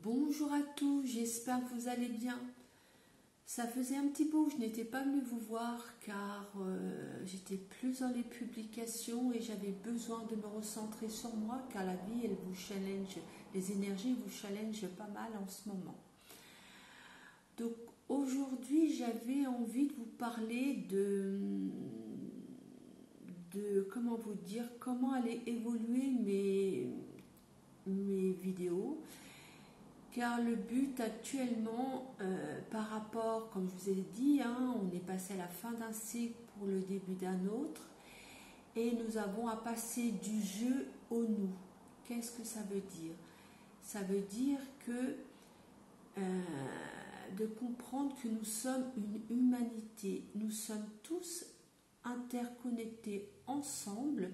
Bonjour à tous, j'espère que vous allez bien. Ça faisait un petit bout que je n'étais pas venue vous voir car j'étais plus dans les publications et j'avais besoin de me recentrer sur moi car la vie, elle vous challenge, les énergies vous challengent pas mal en ce moment. Donc aujourd'hui, j'avais envie de vous parler de comment vous dire, comment aller évoluer mes vidéos. Car le but actuellement, par rapport, comme je vous ai dit, on est passé à la fin d'un cycle pour le début d'un autre et nous avons à passer du je au nous. Qu'est-ce que ça veut dire? Ça veut dire que de comprendre que nous sommes une humanité, nous sommes tous interconnectés ensemble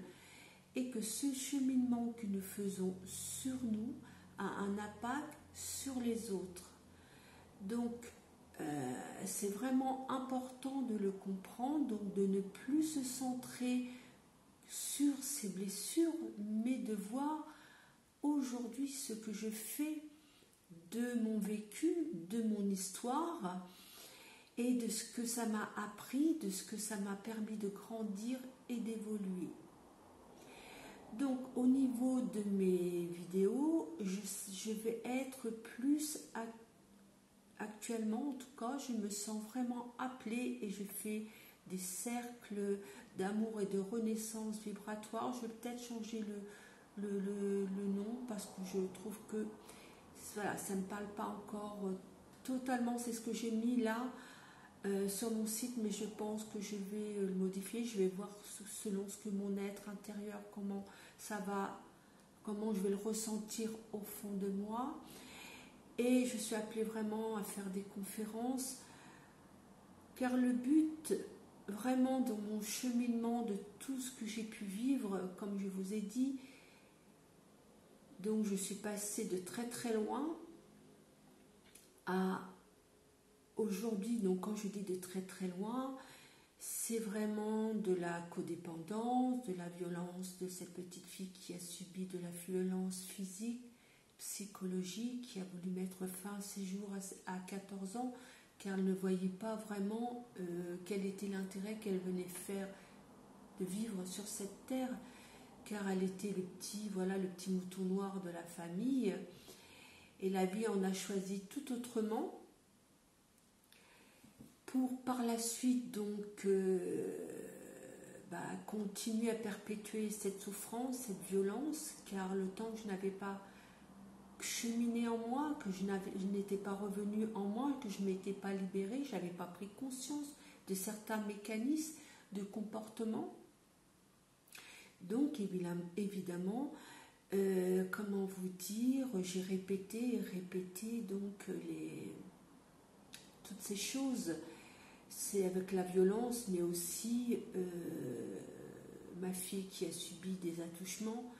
et que ce cheminement que nous faisons sur nous a un impact sur les autres. Donc c'est vraiment important de le comprendre, donc de ne plus se centrer sur ces blessures, mais de voir aujourd'hui ce que je fais de mon vécu, de mon histoire et de ce que ça m'a appris, de ce que ça m'a permis de grandir et d'évoluer. Donc au niveau de mes vidéos, je vais être plus actuellement, en tout cas, je me sens vraiment appelée et je fais des cercles d'amour et de renaissance vibratoire. Je vais peut-être changer le nom parce que je trouve que voilà, ça ne me parle pas encore totalement. C'est ce que j'ai mis là sur mon site, mais je pense que je vais le modifier. Je vais voir selon ce que mon être intérieur, comment ça va, comment je vais le ressentir au fond de moi. Et je suis appelée vraiment à faire des conférences, car le but vraiment dans mon cheminement de tout ce que j'ai pu vivre, comme je vous ai dit, donc je suis passée de très très loin à aujourd'hui. Donc quand je dis de très très loin, c'est vraiment de la codépendance, de la violence de cette petite fille qui a subi de la violence physique, psychologique, qui a voulu mettre fin à ses jours à 14 ans, car elle ne voyait pas vraiment quel était l'intérêt qu'elle venait faire de vivre sur cette terre, car elle était le petit mouton noir de la famille, et la vie en a choisi tout autrement, pour par la suite donc continuer à perpétuer cette souffrance, cette violence, car le temps que je n'avais pas cheminé en moi, que je n'étais pas revenue en moi, que je ne m'étais pas libérée, je n'avais pas pris conscience de certains mécanismes de comportement. Donc évidemment, comment vous dire, j'ai répété et répété donc toutes ces choses. C'est avec la violence, mais aussi ma fille qui a subi des attouchements.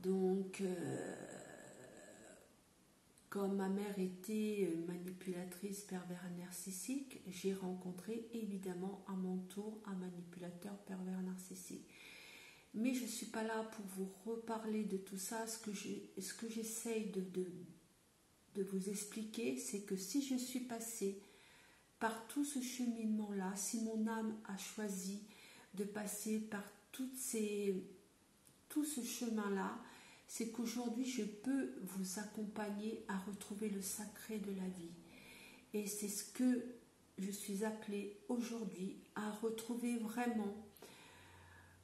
Donc, comme ma mère était manipulatrice pervers narcissique, j'ai rencontré évidemment à mon tour un manipulateur pervers narcissique. Mais je ne suis pas là pour vous reparler de tout ça. Ce que j'essaye de vous expliquer, c'est que si je suis passée par tout ce cheminement-là, si mon âme a choisi de passer par tout ce chemin-là, c'est qu'aujourd'hui je peux vous accompagner à retrouver le sacré de la vie. Et c'est ce que je suis appelée aujourd'hui à retrouver vraiment,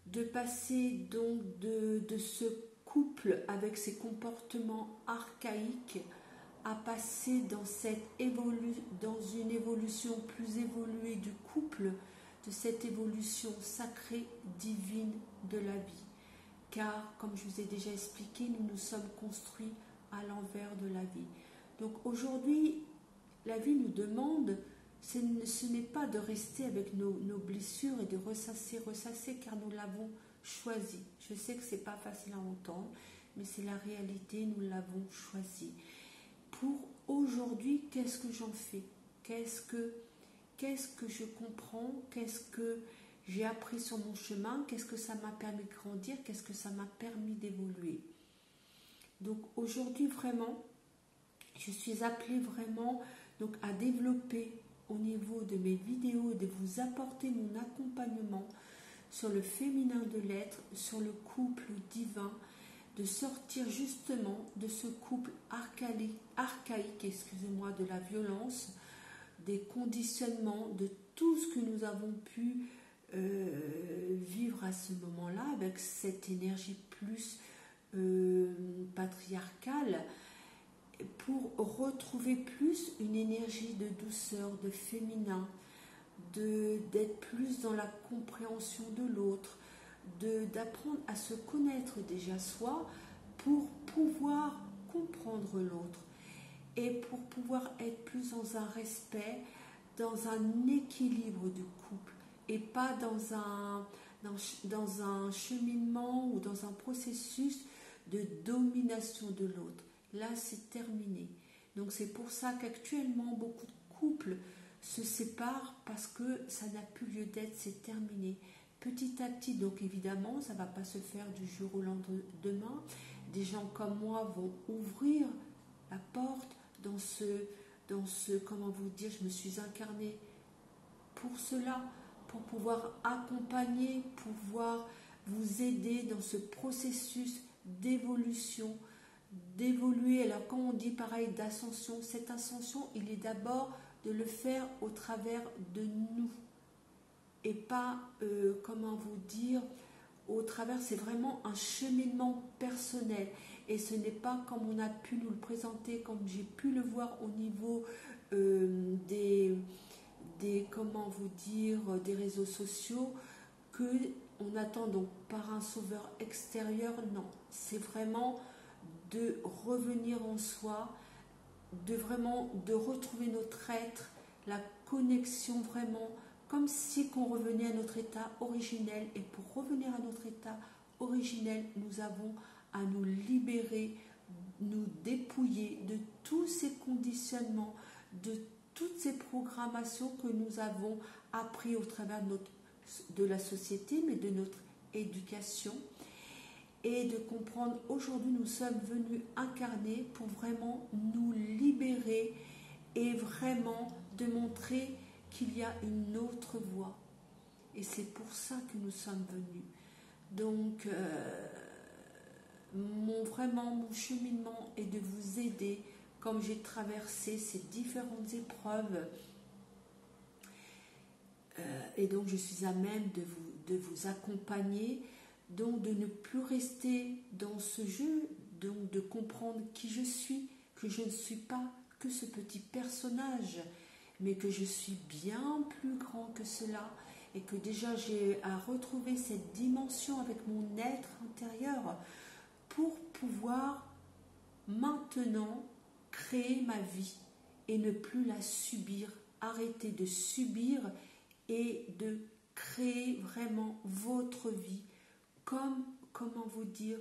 de passer donc de ce couple avec ses comportements archaïques à passer dans une évolution plus évoluée du couple, de cette évolution sacrée, divine de la vie. Car, comme je vous ai déjà expliqué, nous nous sommes construits à l'envers de la vie. Donc aujourd'hui, la vie nous demande, ce n'est pas de rester avec nos blessures et de ressasser, car nous l'avons choisi. Je sais que ce n'est pas facile à entendre, mais c'est la réalité, nous l'avons choisi. Pour aujourd'hui, qu'est-ce que j'en fais? Qu'est-ce que je comprends? Qu'est-ce que j'ai appris sur mon chemin? Qu'est-ce que ça m'a permis de grandir? Qu'est-ce que ça m'a permis d'évoluer? Donc aujourd'hui, vraiment, Je suis appelée vraiment donc à développer au niveau de mes vidéos, de vous apporter mon accompagnement sur le féminin de l'être, sur le couple divin, de sortir justement de ce couple archaïque, excusez-moi, de la violence, des conditionnements, de tout ce que nous avons pu vivre à ce moment-là, avec cette énergie plus patriarcale, pour retrouver plus une énergie de douceur, de féminin, d'être plus dans la compréhension de l'autre, d'apprendre à se connaître déjà soi pour pouvoir comprendre l'autre et pour pouvoir être plus dans un respect, dans un équilibre du couple et pas dans un cheminement ou dans un processus de domination de l'autre. Là, c'est terminé. Donc c'est pour ça qu'actuellement, beaucoup de couples se séparent parce que ça n'a plus lieu d'être, c'est terminé. Petit à petit, donc évidemment, ça ne va pas se faire du jour au lendemain. Des gens comme moi vont ouvrir la porte dans ce, comment vous dire, je me suis incarnée pour cela, pour pouvoir accompagner, pouvoir vous aider dans ce processus d'évolution, d'évoluer. Alors quand on dit pareil d'ascension, cette ascension, il est d'abord de le faire au travers de nous et pas, comment vous dire, au travers, c'est vraiment un cheminement personnel et ce n'est pas comme on a pu nous le présenter, comme j'ai pu le voir au niveau des comment vous dire, des réseaux sociaux, que on attend donc par un sauveur extérieur. Non, c'est vraiment de revenir en soi, de retrouver notre être, la connexion vraiment, comme si qu'on revenait à notre état originel. Et pour revenir à notre état originel, nous avons à nous libérer, nous dépouiller de tous ces conditionnements, de toutes ces programmations que nous avons appris au travers de la société, mais de notre éducation. Et de comprendre, aujourd'hui nous sommes venus incarner pour vraiment nous libérer et vraiment de montrer qu'il y a une autre voie. Et c'est pour ça que nous sommes venus. Donc, mon cheminement est de vous aider, comme j'ai traversé ces différentes épreuves. Et donc, je suis à même de vous accompagner, donc de ne plus rester dans ce jeu, donc de comprendre qui je suis, que je ne suis pas que ce petit personnage, mais que je suis bien plus grand que cela et que déjà j'ai à retrouver cette dimension avec mon être intérieur pour pouvoir maintenant créer ma vie et ne plus la subir, arrêter de subir et de créer vraiment votre vie comme, comment vous dire,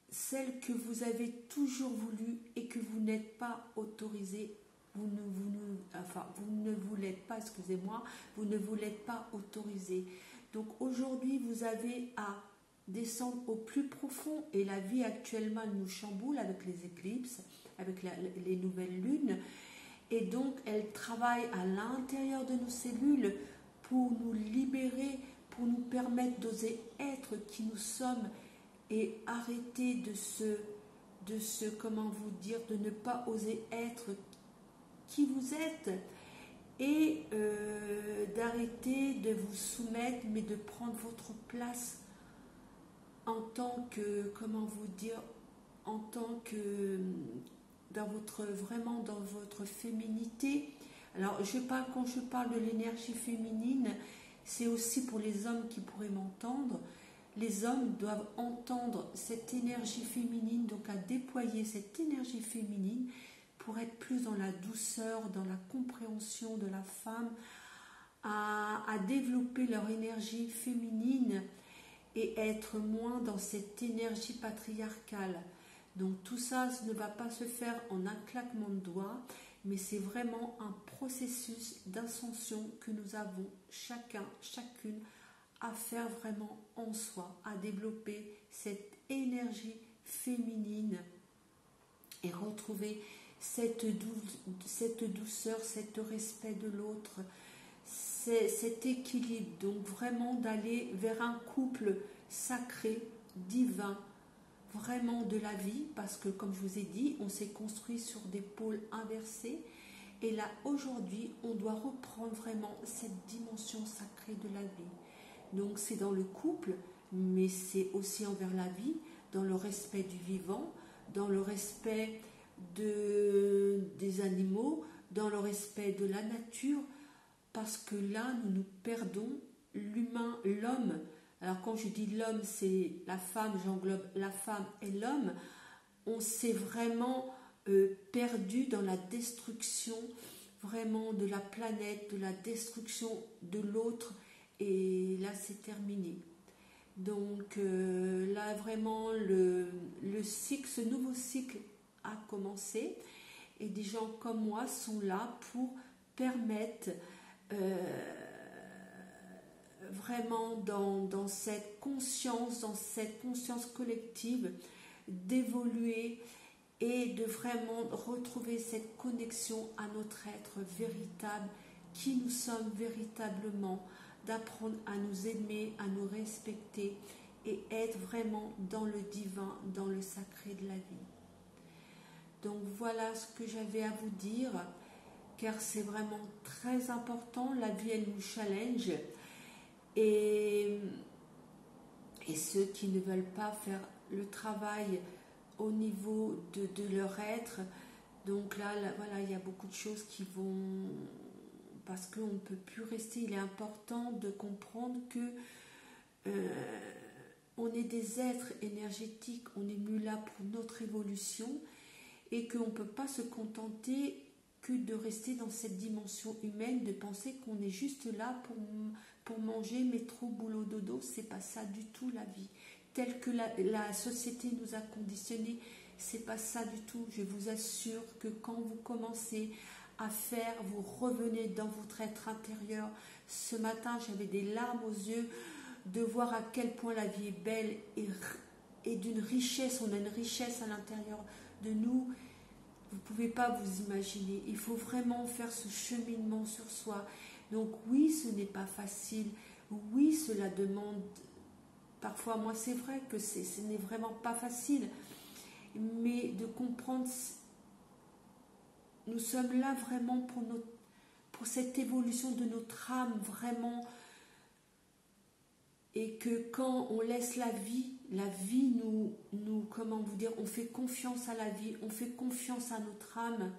celle que vous avez toujours voulu et que vous n'êtes pas autorisé, vous ne vous l'êtes pas, excusez-moi, vous ne vous l'êtes pas autorisé. Donc aujourd'hui, vous avez à descendre au plus profond et la vie actuellement nous chamboule avec les éclipses, avec les nouvelles lunes et donc elle travaille à l'intérieur de nos cellules pour nous libérer, pour nous permettre d'oser être qui nous sommes et arrêter de ce, comment vous dire, de ne pas oser être qui vous êtes et d'arrêter de vous soumettre mais de prendre votre place en tant que, comment vous dire, en tant que vraiment dans votre féminité. Alors quand je parle de l'énergie féminine, c'est aussi pour les hommes qui pourraient m'entendre. Les hommes doivent entendre cette énergie féminine, donc à déployer cette énergie féminine pour être plus dans la douceur, dans la compréhension de la femme, à développer leur énergie féminine et être moins dans cette énergie patriarcale. Donc tout ça ne va pas se faire en un claquement de doigts, mais c'est vraiment un processus d'ascension que nous avons chacun, chacune, à faire vraiment en soi, à développer cette énergie féminine et retrouver retrouver cette douceur, cet respect de l'autre, cet équilibre. Donc vraiment d'aller vers un couple sacré, divin, vraiment de la vie, parce que comme je vous ai dit, on s'est construit sur des pôles inversés. Et là, aujourd'hui, on doit reprendre vraiment cette dimension sacrée de la vie. Donc c'est dans le couple, mais c'est aussi envers la vie, dans le respect du vivant, dans le respect des animaux, dans le respect de la nature, parce que là, nous perdons l'humain, l'homme. Alors quand je dis l'homme, c'est la femme, j'englobe la femme et l'homme. On s'est vraiment perdu dans la destruction vraiment de la planète, de la destruction de l'autre, et là c'est terminé. Donc là vraiment ce nouveau cycle a commencé, et des gens comme moi sont là pour permettre vraiment dans cette conscience collective d'évoluer et de vraiment retrouver cette connexion à notre être véritable, qui nous sommes véritablement, d'apprendre à nous aimer, à nous respecter et être vraiment dans le divin, dans le sacré de la vie. Donc voilà ce que j'avais à vous dire, car c'est vraiment très important. La vie, elle nous challenge, et ceux qui ne veulent pas faire le travail au niveau de leur être, donc là voilà, il y a beaucoup de choses qui vont, parce qu'on ne peut plus rester. Il est important de comprendre que on est des êtres énergétiques, on est mis là pour notre évolution, et qu'on ne peut pas se contenter que de rester dans cette dimension humaine, de penser qu'on est juste là pour manger, métro, boulot, dodo. C'est pas ça du tout la vie. Telle que la société nous a conditionnés, c'est pas ça du tout. Je vous assure que quand vous commencez à faire, vous revenez dans votre être intérieur. Ce matin, j'avais des larmes aux yeux de voir à quel point la vie est belle et d'une richesse. On a une richesse à l'intérieur de nous. Vous ne pouvez pas vous imaginer. Il faut vraiment faire ce cheminement sur soi. Donc oui, ce n'est pas facile. Oui, cela demande... Parfois, moi, c'est vrai que ce n'est vraiment pas facile. Mais de comprendre... Nous sommes là vraiment pour cette évolution de notre âme, vraiment. Et que quand on laisse la vie nous, comment vous dire, on fait confiance à la vie, on fait confiance à notre âme.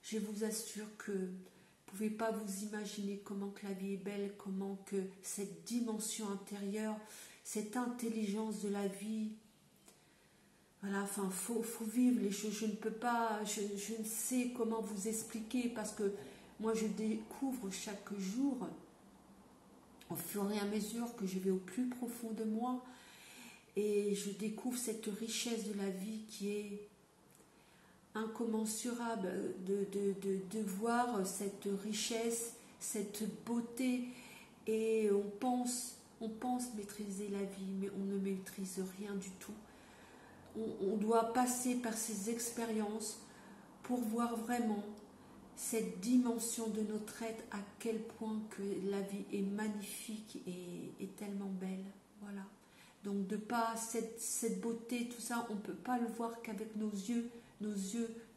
Je vous assure que vous ne pouvez pas vous imaginer comment que la vie est belle, comment que cette dimension intérieure, cette intelligence de la vie, voilà, enfin, faut vivre les choses. Je ne peux pas, je ne sais comment vous expliquer, parce que moi je découvre chaque jour, au fur et à mesure que je vais au plus profond de moi, et je découvre cette richesse de la vie qui est incommensurable, de voir cette richesse, cette beauté, et on pense maîtriser la vie, mais on ne maîtrise rien du tout. On doit passer par ces expériences pour voir vraiment cette dimension de notre être, à quel point que la vie est magnifique et tellement belle. Voilà. Donc de pas cette beauté, tout ça, on ne peut pas le voir qu'avec nos yeux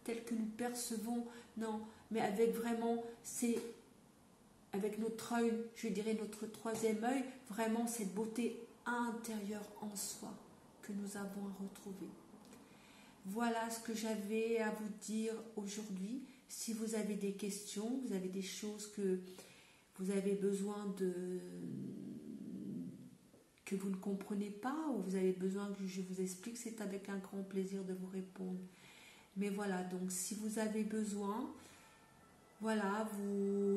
tels que nous percevons, non, mais avec vraiment, c'est avec notre œil, je dirais notre troisième œil, vraiment cette beauté intérieure en soi que nous avons à retrouver. Voilà ce que j'avais à vous dire aujourd'hui. Si vous avez des questions, vous avez des choses que vous avez besoin que vous ne comprenez pas, ou vous avez besoin que je vous explique, c'est avec un grand plaisir de vous répondre. Mais voilà, donc si vous avez besoin, voilà,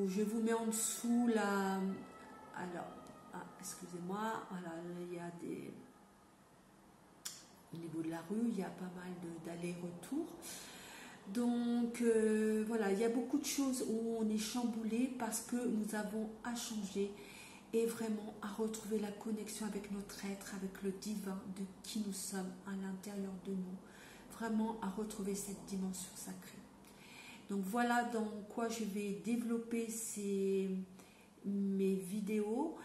je vous mets en dessous la... Alors, excusez-moi, voilà, il y a des... Au niveau de la rue, il y a pas mal d'allers-retours. Donc, voilà, il y a beaucoup de choses où on est chamboulé parce que nous avons à changer et vraiment à retrouver la connexion avec notre être, avec le divin, de qui nous sommes à l'intérieur de nous. vraiment à retrouver cette dimension sacrée. Donc voilà dans quoi je vais développer mes vidéos.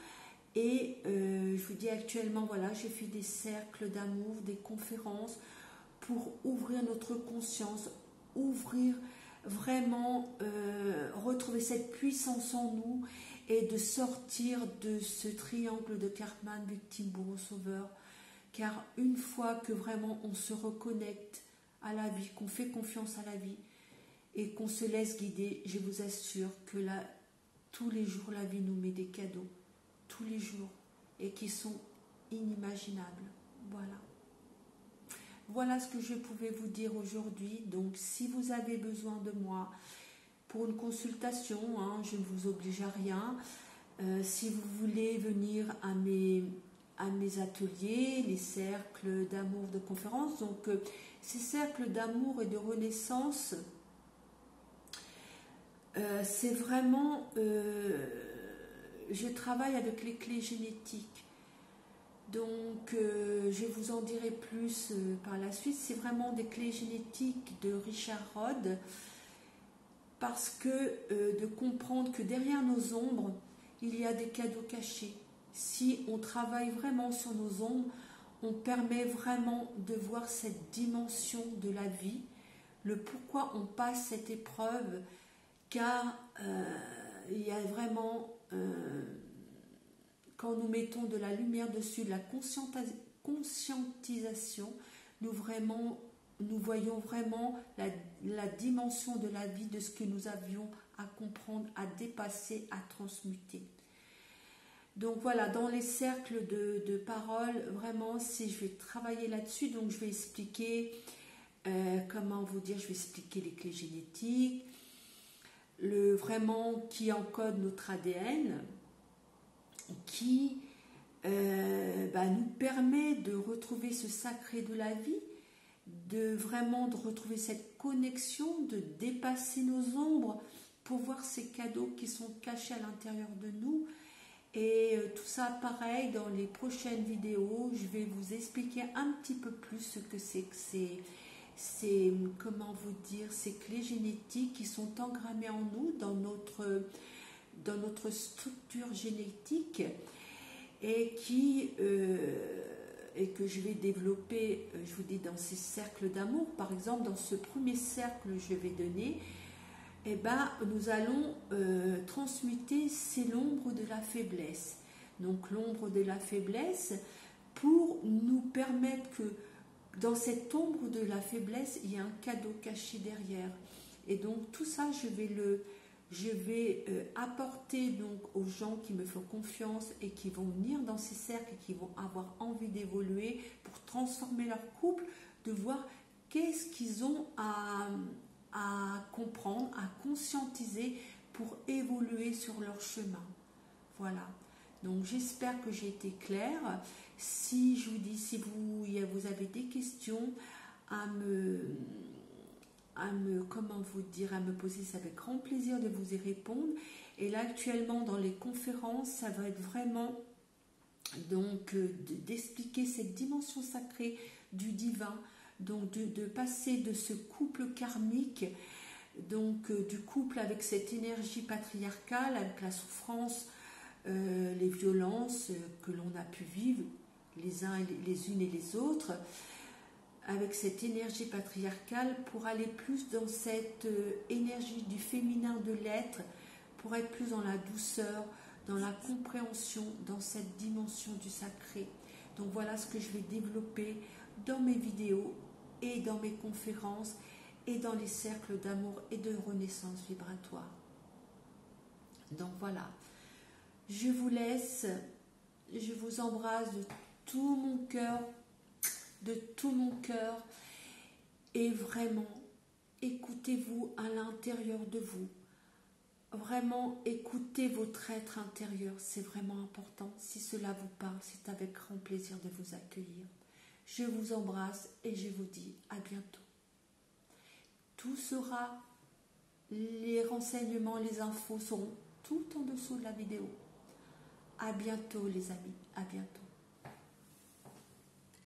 Et je vous dis actuellement, voilà, je fais des cercles d'amour, des conférences pour ouvrir notre conscience, ouvrir vraiment, retrouver cette puissance en nous et de sortir de ce triangle de Karpman, victime, bourreau, sauveur. Car une fois que vraiment on se reconnecte à la vie, qu'on fait confiance à la vie et qu'on se laisse guider, je vous assure que là, tous les jours, la vie nous met des cadeaux, tous les jours, et qui sont inimaginables. Voilà. Voilà ce que je pouvais vous dire aujourd'hui. Donc, si vous avez besoin de moi pour une consultation, hein, je ne vous oblige à rien. Si vous voulez venir à mes ateliers, les cercles d'amour de conférence, donc ces cercles d'amour et de renaissance, c'est vraiment, je travaille avec les clés génétiques. Donc, je vous en dirai plus par la suite. C'est vraiment des clés génétiques de Richard Rod, parce que de comprendre que derrière nos ombres, il y a des cadeaux cachés. Si on travaille vraiment sur nos ombres, on permet vraiment de voir cette dimension de la vie, le pourquoi on passe cette épreuve, car il y a vraiment... quand nous mettons de la lumière dessus, de la conscientisation, nous voyons vraiment la dimension de la vie, de ce que nous avions à comprendre, à dépasser, à transmuter. Donc voilà, dans les cercles de parole, vraiment, si je vais travailler là-dessus, donc je vais expliquer, comment vous dire, je vais expliquer les clés génétiques, vraiment qui encode notre ADN, qui nous permet de retrouver ce sacré de la vie, de retrouver cette connexion, de dépasser nos ombres pour voir ces cadeaux qui sont cachés à l'intérieur de nous. Et tout ça, pareil, dans les prochaines vidéos, je vais vous expliquer un petit peu plus ce que c'est que comment vous dire, ces clés génétiques qui sont engrammées en nous, dans notre structure génétique, et et que je vais développer, je vous dis, dans ces cercles d'amour. Par exemple, dans ce premier cercle que je vais donner, nous allons transmuter, c'est l'ombre de la faiblesse. Donc l'ombre de la faiblesse, pour nous permettre que dans cette ombre de la faiblesse, il y a un cadeau caché derrière. Et donc tout ça, je vais apporter donc aux gens qui me font confiance et qui vont venir dans ces cercles et qui vont avoir envie d'évoluer pour transformer leur couple, de voir qu'est-ce qu'ils ont à comprendre, à conscientiser pour évoluer sur leur chemin. Voilà. Donc j'espère que j'ai été claire. Si je vous dis, si vous avez des questions à me poser, c'est avec grand plaisir de vous y répondre. Et là actuellement dans les conférences, ça va être vraiment donc d'expliquer cette dimension sacrée du divin, donc de passer de ce couple karmique, donc du couple avec cette énergie patriarcale, avec la souffrance, les violences que l'on a pu vivre les unes et les autres, avec cette énergie patriarcale, pour aller plus dans cette énergie du féminin de l'être, pour être plus dans la douceur, dans la compréhension, dans cette dimension du sacré. Donc voilà ce que je vais développer dans mes vidéos et dans mes conférences et dans les cercles d'amour et de renaissance vibratoire. Donc voilà, je vous laisse, je vous embrasse de tout mon cœur, et vraiment, écoutez-vous à l'intérieur de vous. Vraiment, écoutez votre être intérieur, c'est vraiment important. Si cela vous parle, c'est avec grand plaisir de vous accueillir. Je vous embrasse et je vous dis à bientôt. Tout sera, les renseignements, les infos seront tout en dessous de la vidéo. À bientôt les amis, à bientôt.